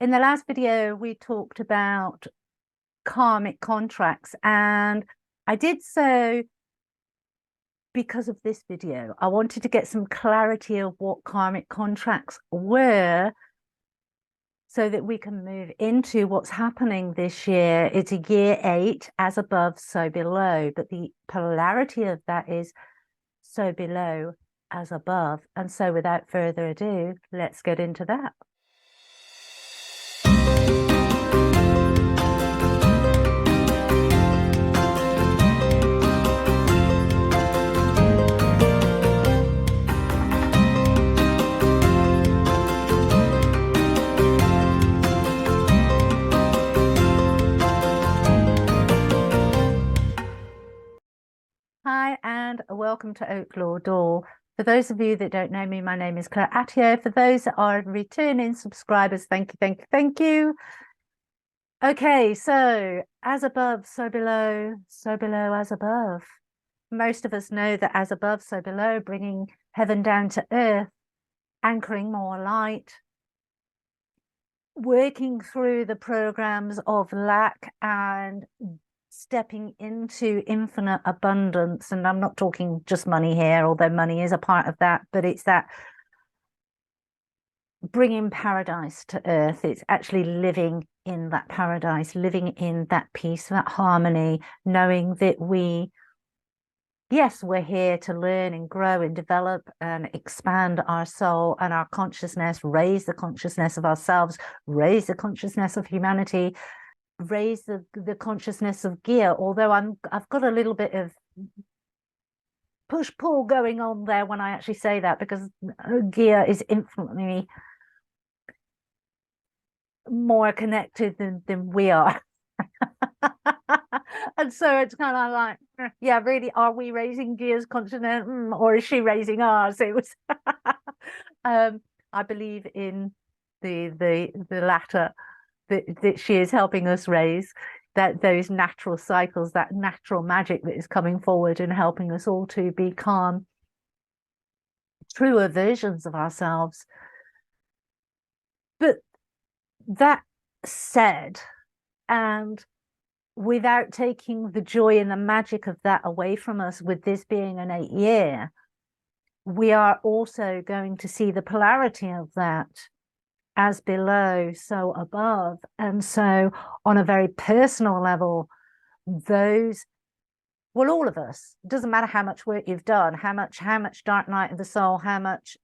In the last video, we talked about karmic contracts, and I did so because of this video. I wanted to get some clarity of what karmic contracts were so that we can move into what's happening this year. It's a year 8, as above, so below, but the polarity of that is so below as above. And so without further ado, let's get into that. Hi, and welcome to Oaklaw Door. For those of you that don't know me, my name is Claire Attio. For those that are returning subscribers, thank you, thank you, thank you. Okay, so as above, so below as above. Most of us know that as above, so below, bringing heaven down to earth, anchoring more light, working through the programs of lack and stepping into infinite abundance. And I'm not talking just money here, although money is a part of that, but it's that bringing paradise to earth. It's actually living in that paradise, living in that peace, that harmony, knowing that yes, we're here to learn and grow and develop and expand our soul and our consciousness, raise the consciousness of ourselves, raise the consciousness of humanity, raise the consciousness of gear. Although I've got a little bit of push-pull going on there when I actually say that, because gear is infinitely more connected than we are. And so it's kind of like, yeah, really, are we raising gear's consciousness, or is she raising ours? It was I believe in the latter, that she is helping us raise that those natural cycles, that natural magic that is coming forward and helping us all to become truer versions of ourselves. But that said, and without taking the joy and the magic of that away from us, with this being an 8 year, we are also going to see the polarity of that, as below, so above. And so on a very personal level, all of us, doesn't matter how much work you've done, how much dark night of the soul, how much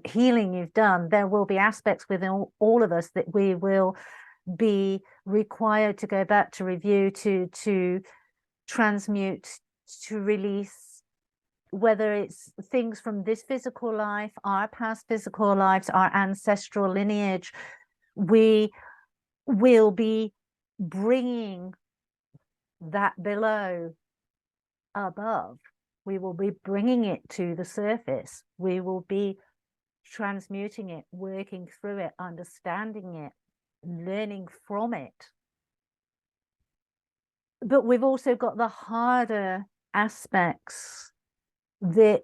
healing you've done, there will be aspects within all of us that we will be required to go back to review, to transmute, to release, whether it's things from this physical life, our past physical lives, our ancestral lineage. We will be bringing that below above. We will be bringing it to the surface. We will be transmuting it, working through it, understanding it, learning from it. But we've also got the harder aspects that,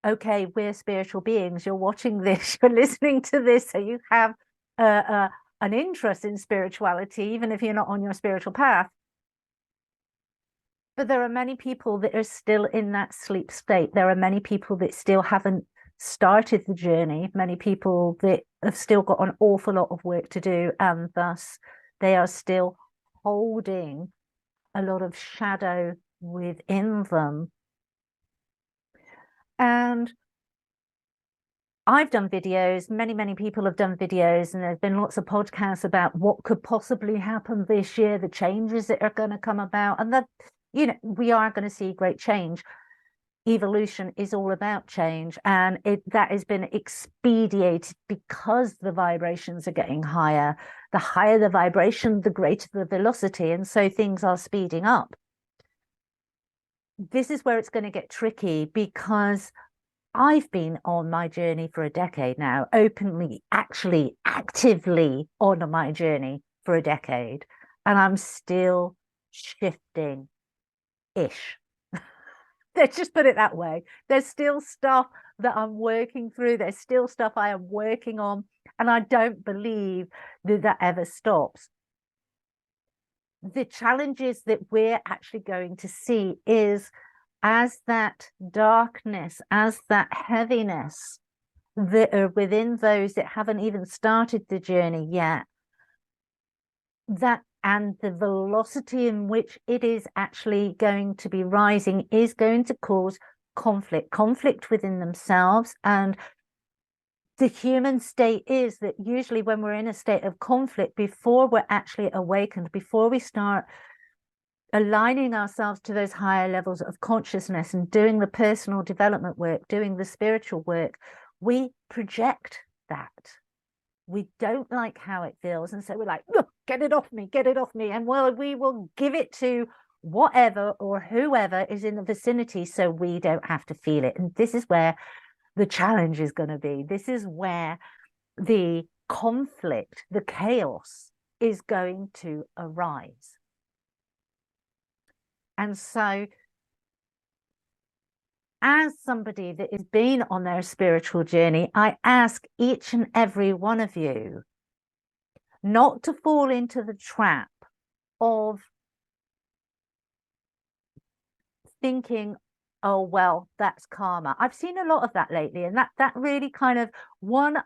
okay, we're spiritual beings, you're watching this, you're listening to this, so you have an interest in spirituality, even if you're not on your spiritual path. But there are many people that are still in that sleep state. There are many people that still haven't started the journey, many people that have still got an awful lot of work to do, and thus they are still holding a lot of shadow within them. And I've done videos, many people have done videos, and there's been lots of podcasts about what could possibly happen this year, the changes that are going to come about, and that, you know, we are going to see great change. Evolution is all about change, and that has been expedited because the vibrations are getting higher. The higher the vibration, the greater the velocity, and so things are speeding up. This is where it's going to get tricky, because I've been on my journey for a decade now, openly, actually, actively on my journey for a decade, and I'm still shifting-ish. Let's just put it that way. There's still stuff that I'm working through. There's still stuff I am working on. And I don't believe that that ever stops. The challenges that we're actually going to see is, as that darkness, as that heaviness that are within those that haven't even started the journey yet, that and the velocity in which it is actually going to be rising is going to cause conflict within themselves. And the human state is that usually when we're in a state of conflict, before we're actually awakened, before we start aligning ourselves to those higher levels of consciousness and doing the personal development work, doing the spiritual work, we project that. We don't like how it feels. And so we're like, look, get it off me, get it off me. And well, we will give it to whatever or whoever is in the vicinity so we don't have to feel it. And this is where the challenge is going to be. This is where the conflict, the chaos is going to arise. And so, as somebody that has been on their spiritual journey, I ask each and every one of you not to fall into the trap of thinking, oh, well, that's karma. I've seen a lot of that lately. And that really kind of,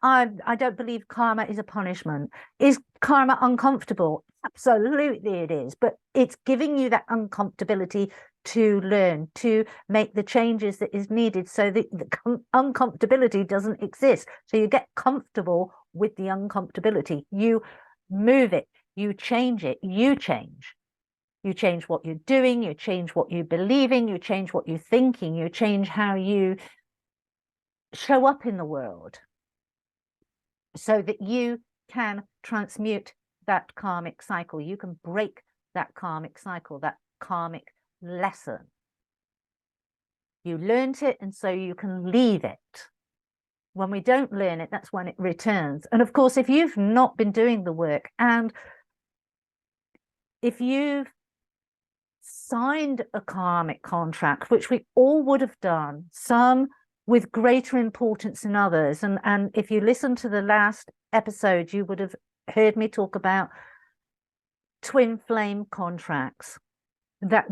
I don't believe karma is a punishment. Is karma uncomfortable? Absolutely it is. But it's giving you that uncomfortability to learn, to make the changes that is needed so that the uncomfortability doesn't exist. So you get comfortable with the uncomfortability. You move it, you change it, you change. You change what you're doing, you change what you're believing, you change what you're thinking, you change how you show up in the world so that you can transmute that karmic cycle. You can break that karmic cycle, that karmic lesson. You learned it, and so you can leave it. When we don't learn it, that's when it returns. And of course, if you've not been doing the work, and if you've signed a karmic contract, which we all would have done, some with greater importance than others. And if you listen to the last episode, you would have heard me talk about twin flame contracts, that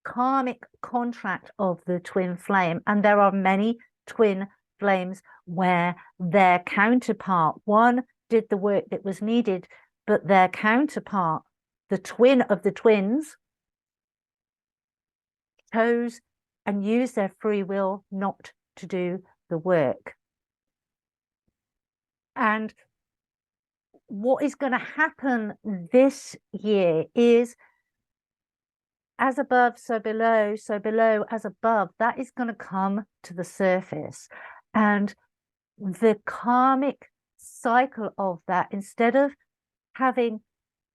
karmic contract of the twin flame. And there are many twin flames where their counterpart, one did the work that was needed, but their counterpart, the twin of the twins, chose and used their free will not to do the work. And what is going to happen this year is, as above, so below as above. That is going to come to the surface. And the karmic cycle of that, instead of having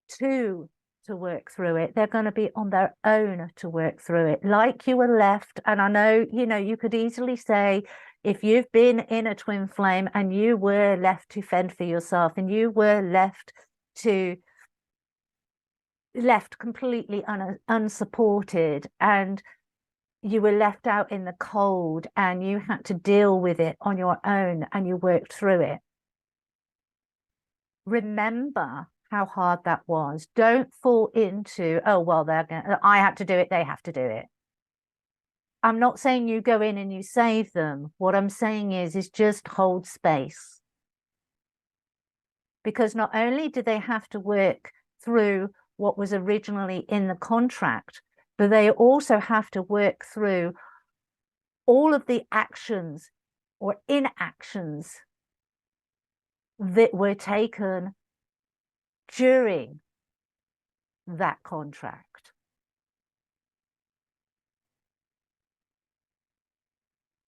two to work through it, they're going to be on their own to work through it. Like you were left, and I know, you could easily say, if you've been in a twin flame and you were left to fend for yourself, and you were left completely unsupported, and you were left out in the cold, and you had to deal with it on your own, and you worked through it. Remember how hard that was. Don't fall into, oh, well, I had to do it, they have to do it. I'm not saying you go in and you save them. What I'm saying is just hold space. Because not only do they have to work through what was originally in the contract, but they also have to work through all of the actions or inactions that were taken during that contract.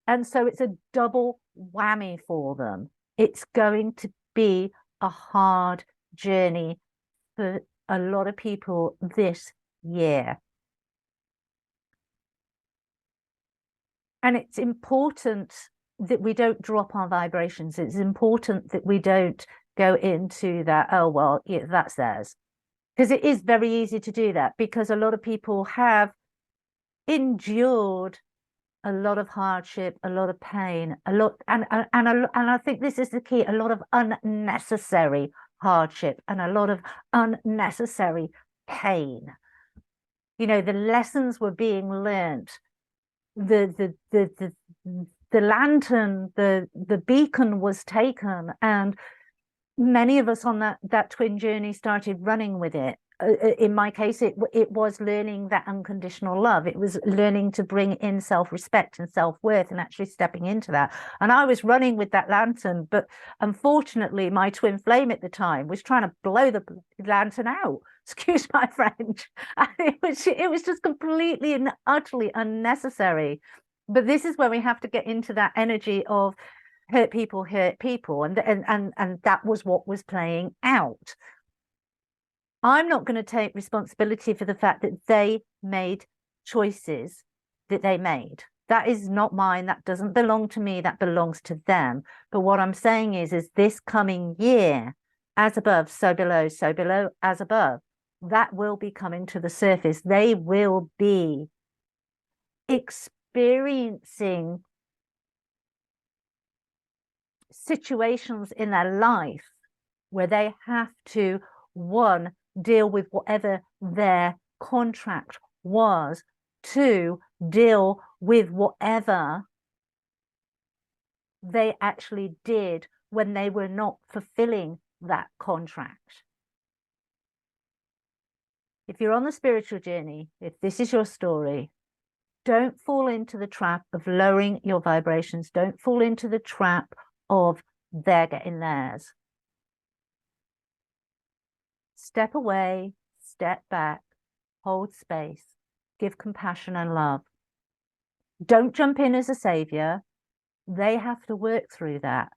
And so it's a double whammy for them. It's going to be a hard journey for a lot of people this year. And it's important that we don't drop our vibrations. It's important that we don't go into that, oh, well, yeah, that's theirs. Because it is very easy to do that, because a lot of people have endured a lot of hardship, a lot of pain, a lot, and I think this is the key, a lot of unnecessary hardship and a lot of unnecessary pain. You know, the lessons were being learnt. The lantern, the beacon was taken, and many of us on that twin journey started running with it. In my case, it was learning that unconditional love. It was learning to bring in self-respect and self-worth and actually stepping into that. And I was running with that lantern, but unfortunately, my twin flame at the time was trying to blow the lantern out. Excuse my French. It was just completely and utterly unnecessary. But this is where we have to get into that energy of hurt people, and that was what was playing out. I'm not going to take responsibility for the fact that they made choices that they made. That is not mine. That doesn't belong to me. That belongs to them. But what I'm saying is this coming year, as above, so below, as above, that will be coming to the surface. They will be experiencing situations in their life where they have to, one, deal with whatever their contract was, two, deal with whatever they actually did when they were not fulfilling that contract. If you're on the spiritual journey, if this is your story, don't fall into the trap of lowering your vibrations. Don't fall into the trap of they're getting theirs. Step away, step back, hold space, give compassion and love. Don't jump in as a savior. They have to work through that.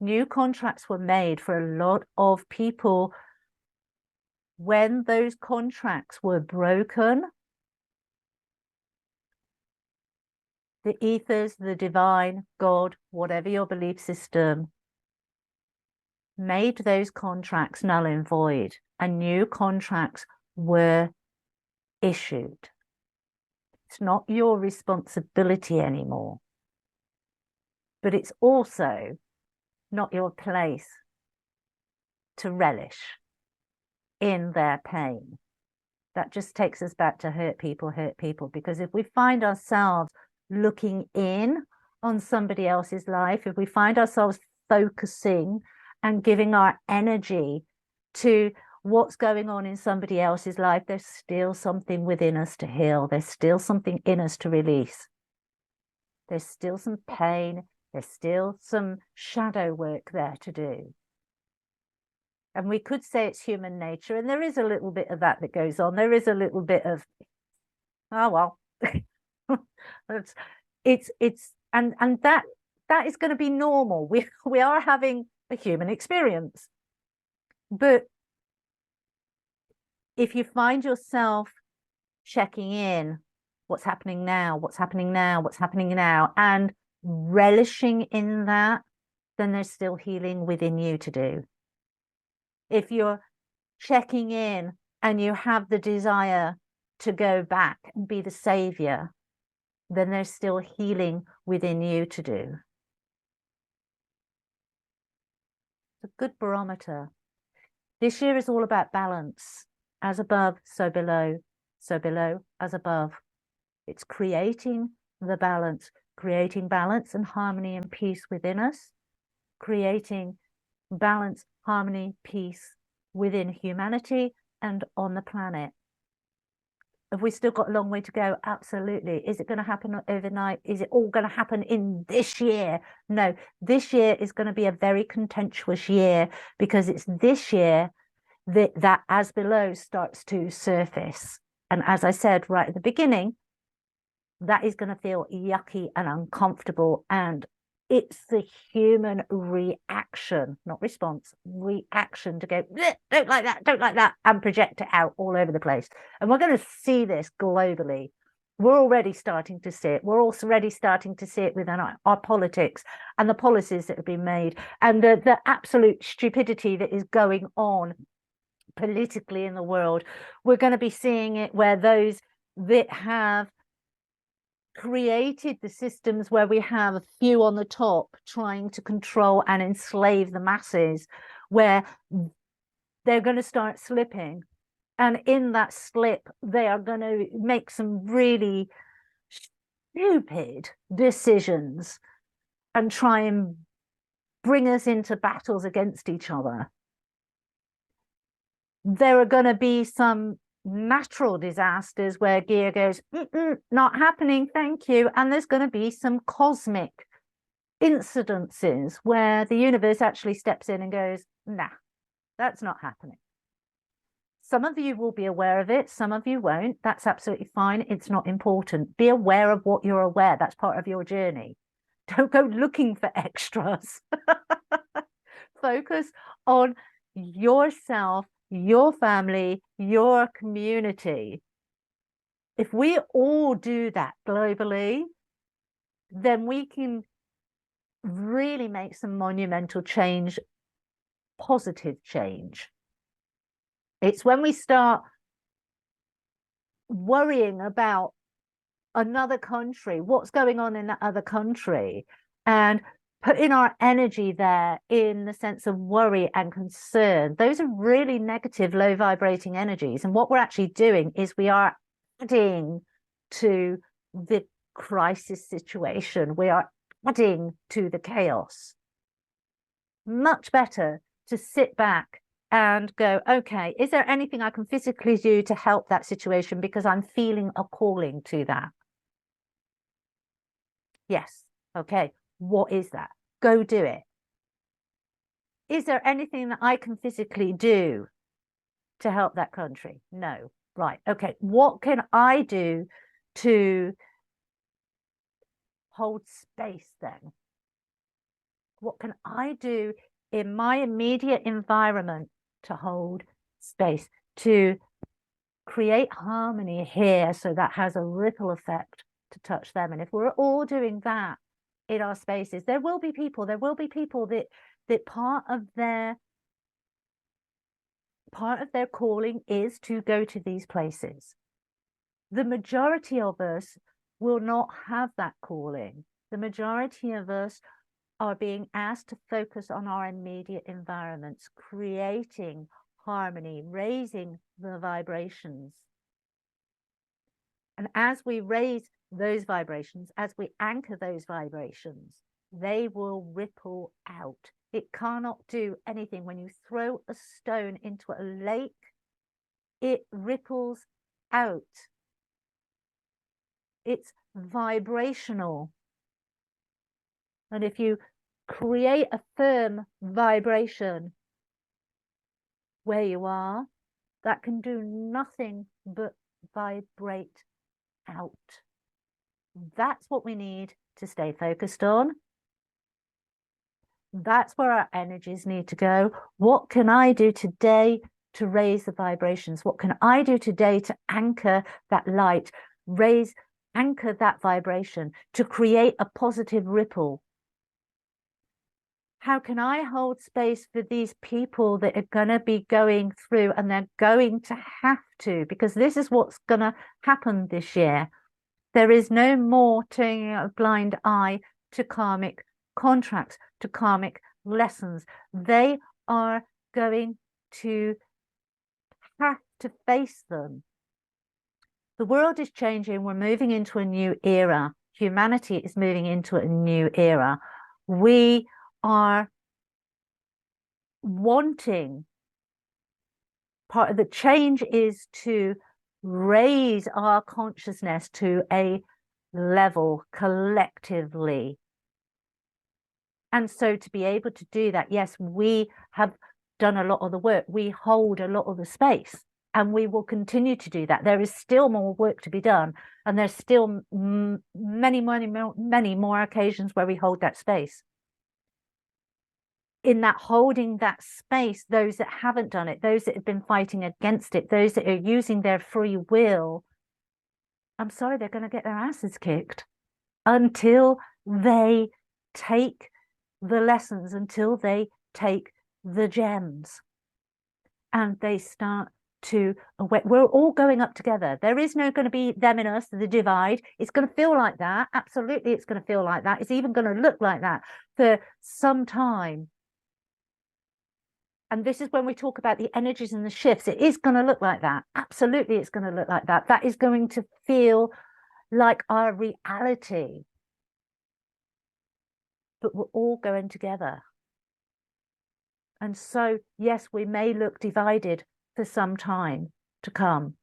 New contracts were made for a lot of people. When those contracts were broken, the ethers, the divine, God, whatever your belief system, made those contracts null and void, and new contracts were issued. It's not your responsibility anymore, but it's also not your place to relish in their pain. That just takes us back to hurt people, because if we find ourselves looking in on somebody else's life, if we find ourselves focusing and giving our energy to what's going on in somebody else's life, there's still something within us to heal. There's still something in us to release. There's still some pain. There's still some shadow work there to do. And we could say it's human nature, and there is a little bit of that goes on. There is a little bit of, oh well, and that is going to be normal. We are having a human experience. But if you find yourself checking in, what's happening now, what's happening now, what's happening now, and relishing in that, then there's still healing within you to do. If you're checking in and you have the desire to go back and be the savior, then there's still healing within you to do. It's a good barometer. This year is all about balance. As above, so below, as above. It's creating the balance, creating balance and harmony and peace within us, creating balance, harmony, peace within humanity and on the planet. Have we still got a long way to go? Absolutely. Is it going to happen overnight? Is it all going to happen in this year? No, this year is going to be a very contentious year, because it's this year that as below starts to surface. And as I said right at the beginning, that is going to feel yucky and uncomfortable, and it's the human reaction, not response, reaction to go, don't like that, and project it out all over the place. And we're going to see this globally. We're already starting to see it. We're also already starting to see it within our politics and the policies that have been made, and the absolute stupidity that is going on politically in the world. We're going to be seeing it where those that have created the systems where we have a few on the top trying to control and enslave the masses, where they're going to start slipping. And in that slip, they are going to make some really stupid decisions and try and bring us into battles against each other. There are going to be some natural disasters where gear goes, not happening, thank you. And there's going to be some cosmic incidences where the universe actually steps in and goes, nah, that's not happening. Some of you will be aware of it, some of you won't. That's absolutely fine. It's not important. Be aware of what you're aware. That's part of your journey. Don't go looking for extras. Focus on yourself, your family, your community. If we all do that globally, then we can really make some monumental change, positive change. It's when we start worrying about another country, what's going on in that other country, and putting our energy there in the sense of worry and concern. Those are really negative, low vibrating energies. And what we're actually doing is we are adding to the crisis situation. We are adding to the chaos. Much better to sit back and go, okay, is there anything I can physically do to help that situation because I'm feeling a calling to that? Yes. Okay. What is that? Go do it. Is there anything that I can physically do to help that country? No. Right. Okay. What can I do to hold space then? What can I do in my immediate environment to hold space, to create harmony here so that has a ripple effect to touch them? And if we're all doing that in our spaces, there will be people that part of their calling is to go to these places. The majority of us will not have that calling. The majority of us are being asked to focus on our immediate environments, creating harmony, raising the vibrations. And as we raise those vibrations, as we anchor those vibrations, they will ripple out. It cannot do anything. When you throw a stone into a lake, it ripples out. It's vibrational. And if you create a firm vibration where you are, that can do nothing but vibrate out. That's what we need to stay focused on. That's where our energies need to go. What can I do today to raise the vibrations? What can I do today to anchor that light, anchor that vibration, to create a positive ripple? How can I hold space for these people that are going to be going through, and they're going to have to, because this is what's going to happen this year. There is no more turning a blind eye to karmic contracts, to karmic lessons. They are going to have to face them. The world is changing. We're moving into a new era. Humanity is moving into a new era. We are wanting, part of the change is to raise our consciousness to a level collectively. And so to be able to do that, yes, we have done a lot of the work. We hold a lot of the space, and we will continue to do that. There is still more work to be done, and there's still many more occasions where we hold that space. In that holding that space, those that haven't done it, those that have been fighting against it, those that are using their free will, I'm sorry, they're going to get their asses kicked until they take the lessons, until they take the gems, and they start to awake. We're all going up together. There is no going to be them and us, the divide. It's going to feel like that. Absolutely, it's going to feel like that. It's even going to look like that for some time. And this is when we talk about the energies and the shifts. It is going to look like that. Absolutely, it's going to look like that. That is going to feel like our reality. But we're all going together. And so, yes, we may look divided for some time to come.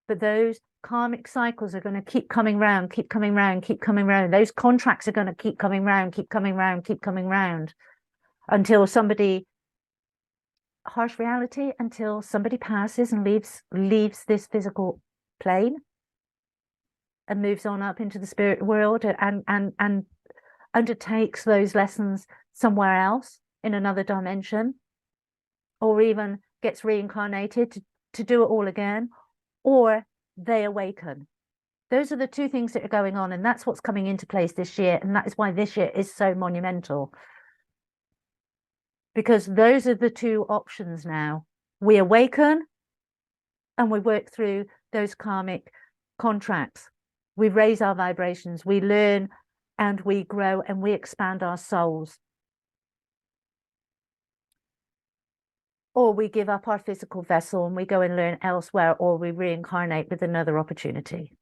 But those karmic cycles are going to keep coming round, keep coming round, keep coming round. Those contracts are going to keep coming round, keep coming round, keep coming round until somebody, harsh reality, until somebody passes and leaves this physical plane and moves on up into the spirit world and undertakes those lessons somewhere else in another dimension, or even gets reincarnated to do it all again, or they awaken. Those are the two things that are going on, and that's what's coming into place this year, and that is why this year is so monumental, because those are the two options now. We awaken and we work through those karmic contracts. We raise our vibrations, we learn and we grow and we expand our souls. Or we give up our physical vessel and we go and learn elsewhere, or we reincarnate with another opportunity.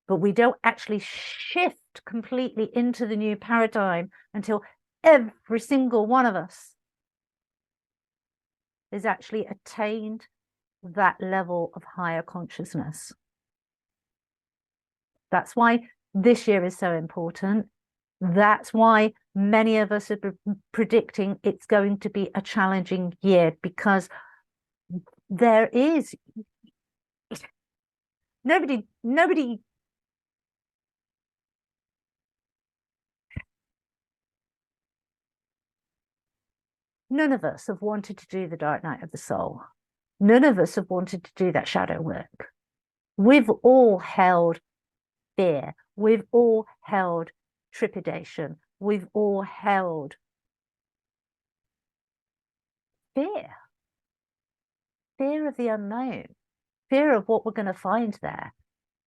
But we don't actually shift completely into the new paradigm until every single one of us has actually attained that level of higher consciousness. That's why this year is so important. That's why many of us are predicting it's going to be a challenging year, because there is nobody none of us have wanted to do the dark night of the soul. None of us have wanted to do that shadow work. We've all held fear. We've all held trepidation. We've all held fear. Fear of the unknown. Fear of what we're going to find there.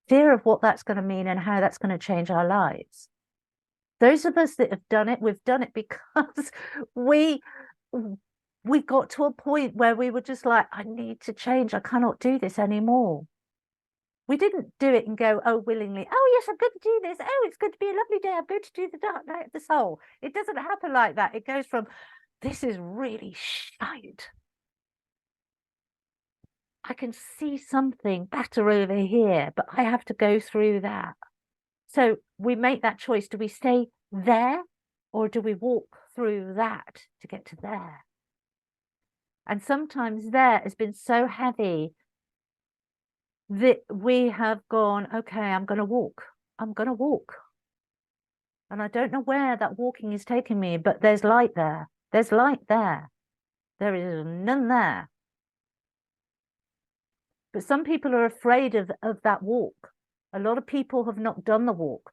Fear of what that's going to mean and how that's going to change our lives. Those of us that have done it, we've done it because we got to a point where we were just like, I need to change. I cannot do this anymore. We didn't do it and go, oh, willingly, oh, yes, I'm going to do this. Oh, it's going to be a lovely day. I'm going to do the dark night of the soul. It doesn't happen like that. It goes from, this is really shite. I can see something better over here, but I have to go through that. So we make that choice. Do we stay there, or do we walk through that to get to there? And sometimes there has been so heavy that we have gone, okay, I'm going to walk. I'm going to walk. And I don't know where that walking is taking me, but there's light there. There's light there. There is none there. But some people are afraid of that walk. A lot of people have not done the walk.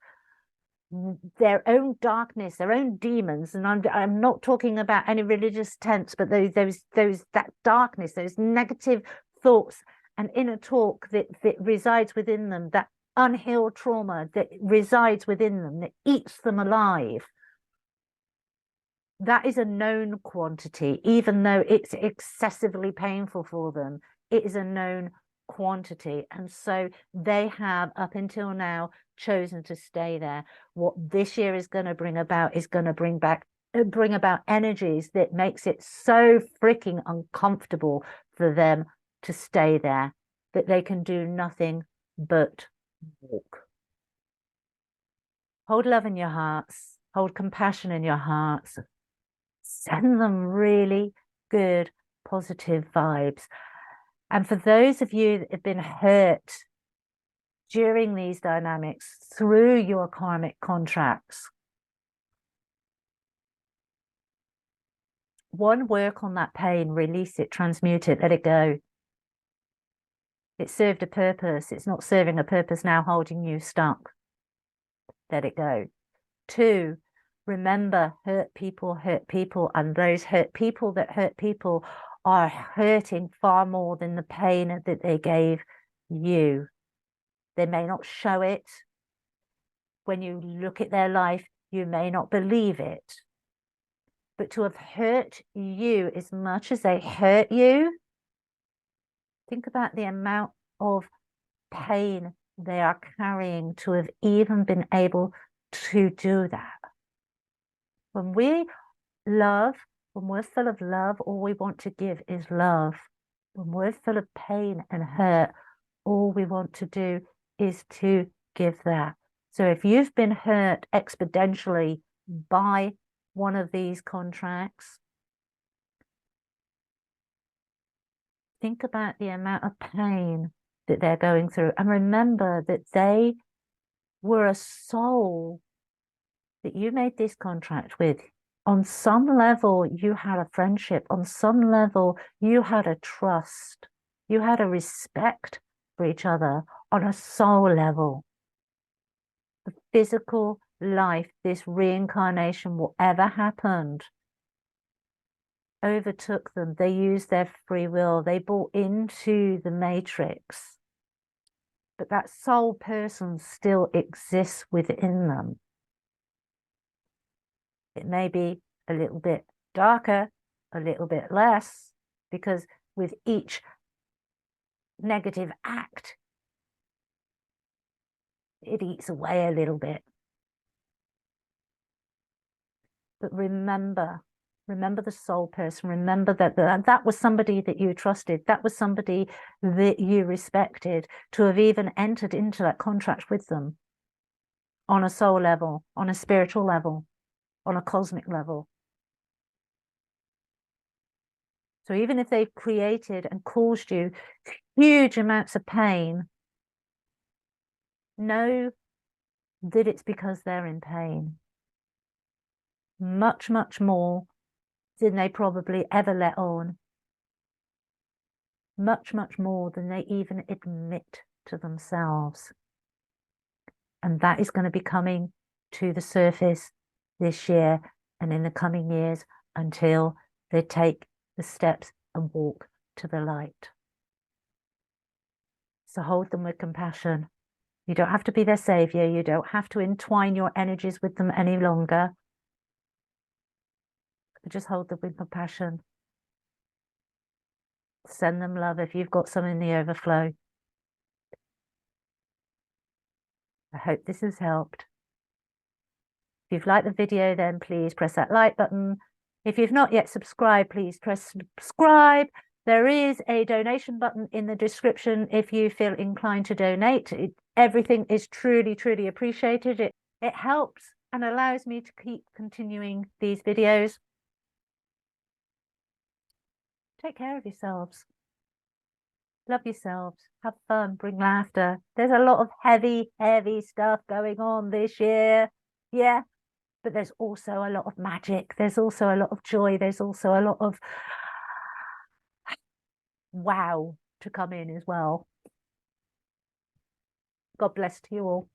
Their own darkness, their own demons, and I'm not talking about any religious tenets, but that darkness, those negative thoughts and inner talk that resides within them, that unhealed trauma that resides within them, that eats them alive. That is a known quantity, even though it's excessively painful for them. It is a known quantity, and so they have up until now chosen to stay there. What this year is going to bring about is going to bring about energies that makes it so freaking uncomfortable for them to stay there, that they can do nothing but walk. Hold love in your hearts, hold compassion in your hearts, send them really good positive vibes. And for those of you that have been hurt during these dynamics through your karmic contracts, one, work on that pain, release it, transmute it, let it go. It served a purpose. It's not serving a purpose now, holding you stuck. Let it go. Two, Remember, hurt people, and those hurt people that hurt people are hurting far more than the pain that they gave you. They may not show it. When you look at their life, you may not believe it. But to have hurt you as much as they hurt you, think about the amount of pain they are carrying to have even been able to do that. When we love, when we're full of love, all we want to give is love. When we're full of pain and hurt, all we want to do is to give that. So if you've been hurt exponentially by one of these contracts, think about the amount of pain that they're going through. And remember that they were a soul that you made this contract with. On some level, you had a friendship. On some level, you had a trust. You had a respect for each other on a soul level. The physical life, this reincarnation, whatever happened, overtook them. They used their free will. They bought into the matrix. But that soul person still exists within them. It may be a little bit darker, a little bit less, because with each negative act, it eats away a little bit. But remember the soul person. Remember that was somebody that you trusted. That was somebody that you respected, to have even entered into that contract with them on a soul level, on a spiritual level, on a cosmic level. So even if they've created and caused you huge amounts of pain, know that it's because they're in pain. Much, much more than they probably ever let on. Much, much more than they even admit to themselves. And that is going to be coming to the surface this year and in the coming years until they take the steps and walk to the light. So hold them with compassion. You don't have to be their savior. You don't have to entwine your energies with them any longer. Just hold them with compassion. Send them love if you've got some in the overflow. I hope this has helped. If you've liked the video, then please press that like button. If you've not yet subscribed, please press subscribe. There is a donation button in the description if you feel inclined to donate. Everything is truly, truly appreciated. It helps and allows me to keep continuing these videos. Take care of yourselves. Love yourselves. Have fun. Bring laughter. There's a lot of heavy, heavy stuff going on this year. Yeah. But there's also a lot of magic. There's also a lot of joy. There's also a lot of wow to come in as well. God bless to you all.